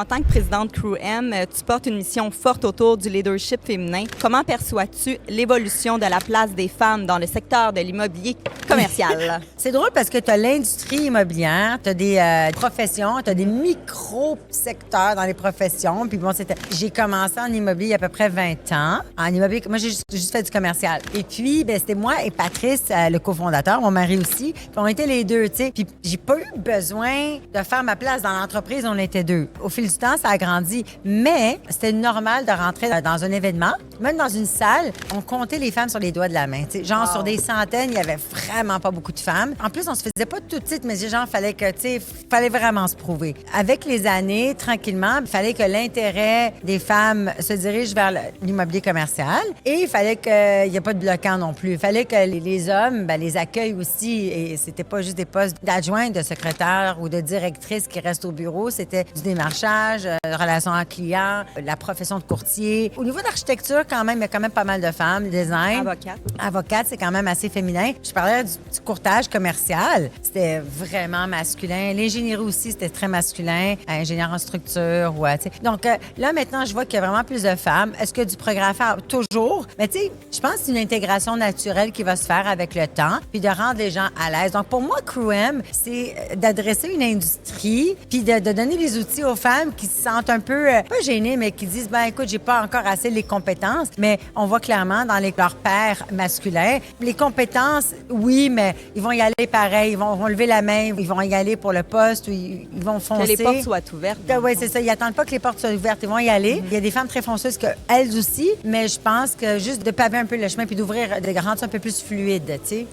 En tant que présidente Crew M, tu portes une mission forte autour du leadership féminin. Comment perçois-tu l'évolution de la place des femmes dans le secteur de l'immobilier commercial? C'est drôle parce que tu as l'industrie immobilière, tu as des professions, tu as des micro-secteurs dans les professions. Puis bon, j'ai commencé en immobilier il y a à peu près 20 ans. En immobilier, moi, j'ai juste fait du commercial. Et puis, ben, c'était moi et Patrice, le cofondateur, mon mari aussi. Puis on était les deux, tu sais. Puis j'ai pas eu besoin de faire ma place dans l'entreprise, on était deux. Au fil du temps, ça a grandi. Mais c'était normal de rentrer dans un événement. Même dans une salle, on comptait les femmes sur les doigts de la main. T'sais. Genre, sur des centaines, il y avait vraiment pas beaucoup de femmes. En plus, on se faisait pas tout de suite, mais genre, fallait vraiment se prouver. Avec les années, tranquillement, il fallait que l'intérêt des femmes se dirige vers l'immobilier commercial et il fallait qu'il n'y ait pas de bloquant non plus. Il fallait que les hommes les accueillent aussi et c'était pas juste des postes d'adjointe, de secrétaire ou de directrice qui restent au bureau, c'était du démarchage, relations clients, la profession de courtier. Au niveau d'architecture, quand même, il y a quand même pas mal de femmes. Design. Avocate. Avocate, c'est quand même assez féminin. Je parlais du courtage commercial. C'était vraiment masculin. L'ingénierie aussi, c'était très masculin. Ingénieur en structure, ouais, tu sais. Donc là, maintenant, je vois qu'il y a vraiment plus de femmes. Est-ce que du progrès à faire? Toujours. Mais tu sais, je pense que c'est une intégration naturelle qui va se faire avec le temps, puis de rendre les gens à l'aise. Donc pour moi, Crew M, c'est d'adresser une industrie, puis de donner les outils aux femmes qui se sentent un peu, pas gênées, mais qui disent, ben écoute, j'ai pas encore assez les compétences, mais on voit clairement dans leurs pairs masculins, les compétences, oui, mais ils vont y aller pareil, ils vont lever la main, ils vont y aller pour le poste, ou ils vont foncer. Que les portes soient ouvertes. Oui, c'est ça. Ils n'attendent pas que les portes soient ouvertes, ils vont y aller. Il y a des femmes très fonceuses qu'elles aussi, mais je pense que juste de paver un peu le chemin puis d'ouvrir, de rendre ça un peu plus fluide, tu sais.